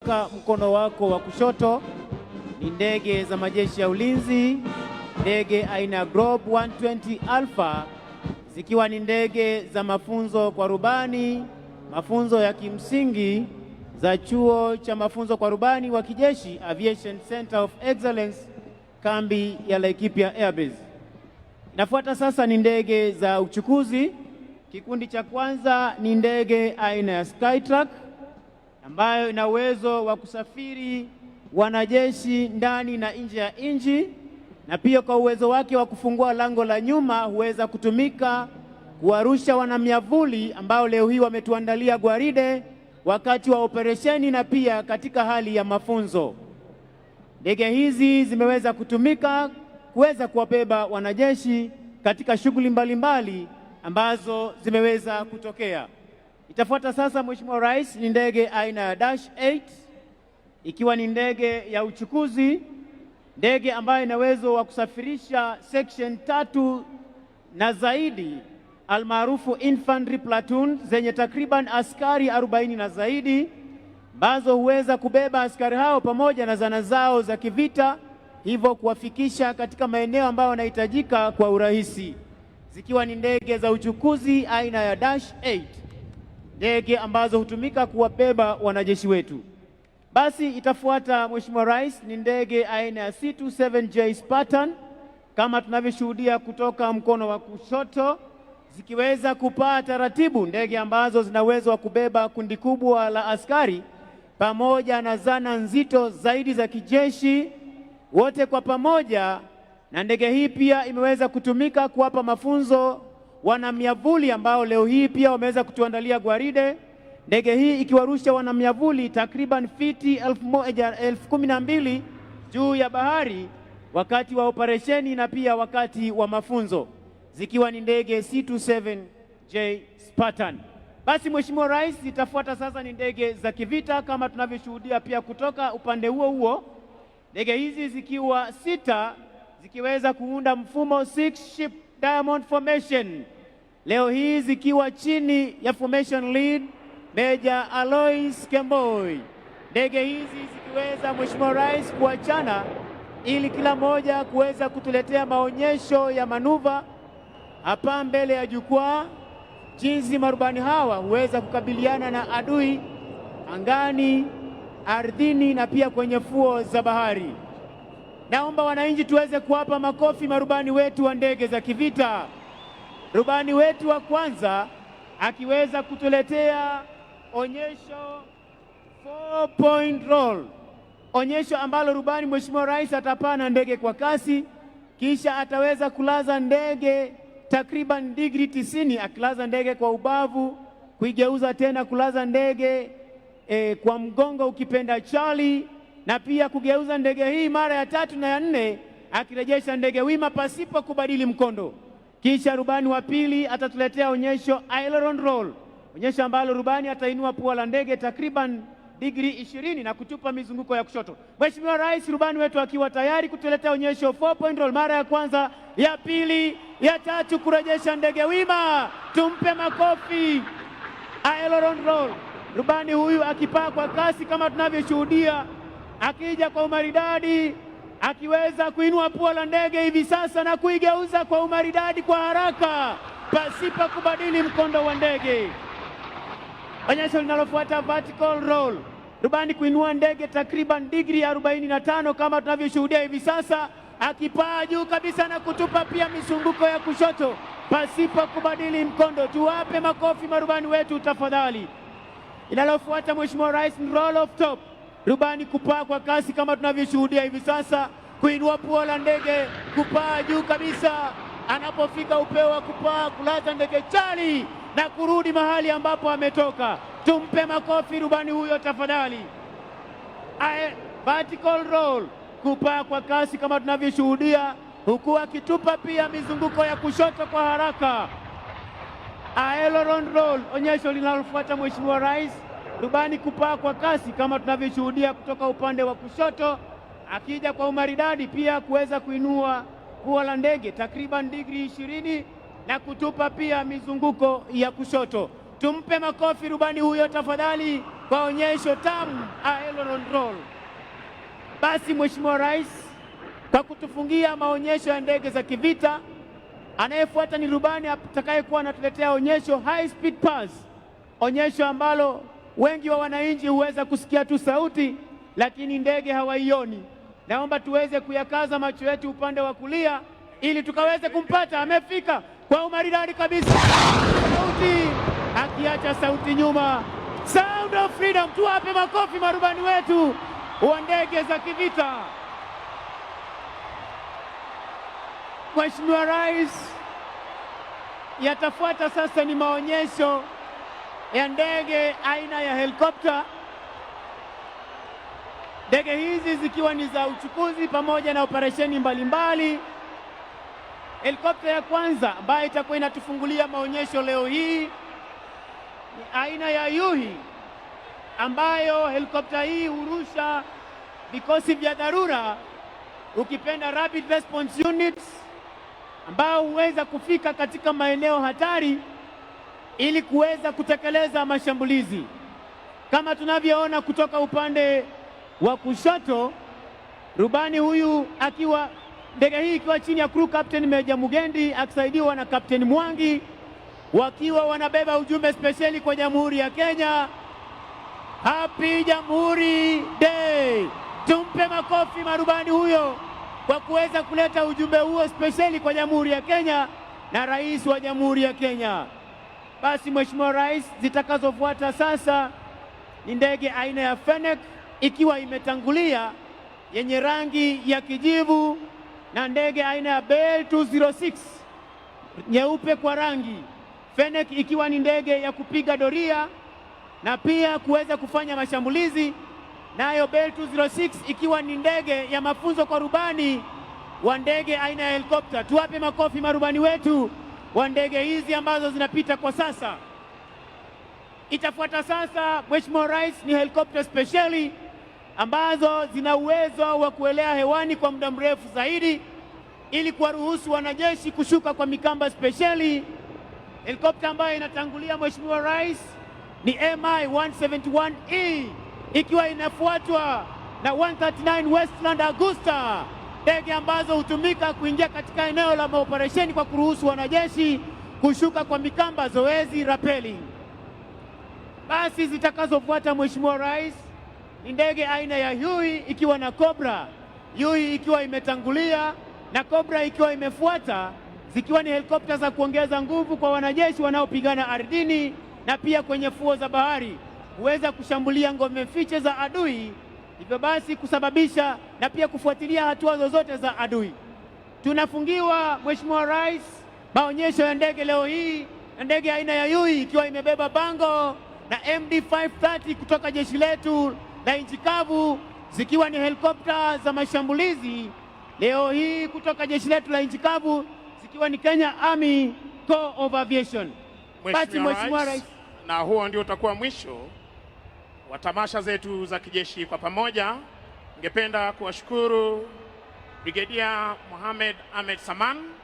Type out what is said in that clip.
kutoka mkono wako wa kushoto ni ndege za majeshi ya ulinzi, ndege aina ya Globe 120 Alpha, zikiwa ni ndege za mafunzo kwa rubani, mafunzo ya kimsingi za chuo cha mafunzo kwa rubani wa kijeshi, Aviation Center of Excellence, kambi ya Laikipia Air Base. Inafuata sasa ni ndege za uchukuzi. Kikundi cha kwanza ni ndege aina ya Skytrack ambayo ina uwezo wa kusafiri wanajeshi ndani na nje ya nchi, na pia kwa uwezo wake wa kufungua lango la nyuma huweza kutumika kuwarusha wanamiavuli ambao leo hii wametuandalia gwaride wakati wa operesheni na pia katika hali ya mafunzo. Ndege hizi zimeweza kutumika kuweza kuwabeba wanajeshi katika shughuli mbalimbali ambazo zimeweza kutokea. Itafuata sasa, Mheshimiwa Rais, ni ndege aina ya Dash 8 ikiwa ni ndege ya uchukuzi, ndege ambayo ina uwezo wa kusafirisha section 3 na zaidi almaarufu infantry platoon zenye takriban askari 40 na zaidi, ambazo huweza kubeba askari hao pamoja na zana zao za kivita, hivyo kuwafikisha katika maeneo ambayo yanahitajika kwa urahisi, zikiwa ni ndege za uchukuzi aina ya Dash 8, ndege ambazo hutumika kuwabeba wanajeshi wetu. Basi itafuata, Mheshimiwa Rais, ni ndege aina ya C-27J Spartan kama tunavyoshuhudia kutoka mkono wa kushoto, zikiweza kupaa taratibu, ndege ambazo zina uwezo wa kubeba kundi kubwa la askari pamoja na zana nzito zaidi za kijeshi wote kwa pamoja. Na ndege hii pia imeweza kutumika kuwapa mafunzo wanamiavuli ambao leo hii pia wameweza kutuandalia gwaride, ndege hii ikiwarusha wanamiavuli takriban fiti 12,000 juu ya bahari wakati wa operesheni na pia wakati wa mafunzo, zikiwa ni ndege C-27J Spartan. Basi Mheshimiwa Rais, itafuata sasa ni ndege za kivita kama tunavyoshuhudia pia kutoka upande huo huo, ndege hizi zikiwa 6 zikiweza kuunda mfumo 6 ship diamond formation, leo hii zikiwa chini ya formation lead Major Alois Kemboi. Ndege hizi zikiweza, Mheshimiwa Rais, kuachana ili kila moja kuweza kutuletea maonyesho ya manuva hapa mbele ya jukwaa, jinsi marubani hawa huweza kukabiliana na adui angani, ardhini na pia kwenye fuo za bahari. Naomba wananchi tuweze kuwapa makofi marubani wetu wa ndege za kivita. Rubani wetu wa kwanza akiweza kutuletea onyesho 4-point roll, onyesho ambalo rubani Mheshimiwa Rais atapaa na ndege kwa kasi, kisha ataweza kulaza ndege takriban degree 90, akilaza ndege kwa ubavu, kuigeuza tena kulaza ndege kwa mgongo ukipenda Charlie, na pia kugeuza ndege hii mara ya 3 na ya 4, akirejesha ndege wima pasipo kubadili mkondo. Kisha rubani wa pili atatuletea onyesho aileron roll, onyesho ambalo rubani atainua pua la ndege takriban degree 20 na kutupa mizunguko ya kushoto. Mheshimiwa Rais, rubani wetu akiwa tayari kutuletea onyesho 4-point roll mara ya kwanza, ya pili, ya 3, kurejesha ndege wima. Tumpe makofi. Aileron roll, rubani huyu akipaa kwa kasi kama tunavyoshuhudia, akija kwa umaridadi, akiweza kuinua pua la ndege hivi sasa na kuigeuza kwa umaridadi kwa haraka pasipo kubadili mkondo wa ndege. Onyesho linalofuata vertical roll, rubani kuinua ndege takriban degree 45 kama tunavyoshuhudia hivi sasa, akipaa juu kabisa na kutupa pia mizunguko ya kushoto pasipo kubadili mkondo. Tuwape makofi marubani wetu tafadhali. Linalofuata, Mheshimiwa Rais, ni roll of top, rubani kupaa kwa kasi kama tunavyoshuhudia hivi sasa, kuinua pua la ndege, kupaa juu kabisa, anapofika upeo wa kupaa kulaza ndege chali na kurudi mahali ambapo ametoka. Tumpe makofi rubani huyo tafadhali. Vertical roll, kupaa kwa kasi kama tunavyoshuhudia, huku akitupa pia mizunguko ya kushoto kwa haraka. Aileron roll, onyesho linalofuata Mheshimiwa Rais, rubani kupaa kwa kasi kama tunavyoshuhudia kutoka upande wa kushoto, akija kwa umaridadi pia kuweza kuinua pua la ndege takriban degree 20 na kutupa pia mizunguko ya kushoto. Tumpe makofi rubani huyo tafadhali. kwa onyesho tamu Elon Roll. Basi Mheshimiwa Rais, kwa kutufungia maonyesho ya ndege za kivita, anayefuata ni rubani atakayekuwa anatuletea onyesho High Speed Pass, onyesho ambalo wengi wa wananchi huweza kusikia tu sauti lakini ndege hawaioni. Naomba tuweze kuyakaza macho yetu upande wa kulia ili tukaweze kumpata. Amefika kwa umaridadi kabisa, sauti akiacha sauti nyuma. Sound of Freedom, tuwape makofi marubani wetu wa ndege za kivita. Mheshimiwa Rais, yatafuata sasa ni maonyesho ya ndege aina ya helikopta. Ndege hizi zikiwa ni za uchukuzi pamoja na operesheni mbalimbali. Helikopta ya kwanza ambayo itakuwa inatufungulia maonyesho leo hii ni aina ya Yuhi, ambayo helikopta hii hurusha vikosi vya dharura, ukipenda Rapid Response Units, ambao huweza kufika katika maeneo hatari ili kuweza kutekeleza mashambulizi. Kama tunavyoona kutoka upande wa kushoto, rubani huyu akiwa ndege hii ikiwa chini ya crew captain Meja Mugendi akisaidiwa na Captain Mwangi, wakiwa wanabeba ujumbe spesheli kwa Jamhuri ya Kenya. Happy Jamhuri Day! Tumpe makofi marubani huyo kwa kuweza kuleta ujumbe huo spesheli kwa Jamhuri ya Kenya na Rais wa Jamhuri ya Kenya. Basi Mheshimiwa Rais, zitakazofuata sasa ni ndege aina ya Fennec ikiwa imetangulia, yenye rangi ya kijivu, na ndege aina ya Bell 206 nyeupe kwa rangi. Fennec ikiwa ni ndege ya kupiga doria na pia kuweza kufanya mashambulizi, nayo Bell 206 ikiwa ni ndege ya mafunzo kwa rubani wa ndege aina ya helikopta. Tuwape makofi marubani wetu wa ndege hizi ambazo zinapita kwa sasa. Itafuata sasa Mheshimiwa Rais ni helikopta spesheli ambazo zina uwezo wa kuelea hewani kwa muda mrefu zaidi ili kuwaruhusu wanajeshi kushuka kwa mikamba spesheli. Helikopta ambayo inatangulia Mheshimiwa Rais ni Mi-171E ikiwa inafuatwa na 139 Westland Augusta, ndege ambazo hutumika kuingia katika eneo la maoperesheni kwa kuruhusu wanajeshi kushuka kwa mikamba, zoezi rappelling. Basi zitakazofuata Mheshimiwa Rais ni ndege aina ya Huey ikiwa na Cobra, Huey ikiwa imetangulia na Cobra ikiwa imefuata, zikiwa ni helikopta za kuongeza nguvu kwa wanajeshi wanaopigana ardhini na pia kwenye fuo za bahari, huweza kushambulia ngome fiche za adui, hivyo basi kusababisha na pia kufuatilia hatua zozote za adui. Tunafungiwa Mheshimiwa Rais maonyesho ya ndege leo hii na ndege aina ya Huey ikiwa imebeba bango na MD-530 kutoka jeshi letu la nchi kavu, zikiwa ni helikopta za mashambulizi leo hii kutoka jeshi letu la nchi kavu, zikiwa ni Kenya Army Corps of Aviation. Mheshimiwa Rais, na huo ndio utakuwa mwisho wa tamasha zetu za kijeshi kwa pamoja. Ningependa kuwashukuru Brigedia Mohamed Ahmed Saman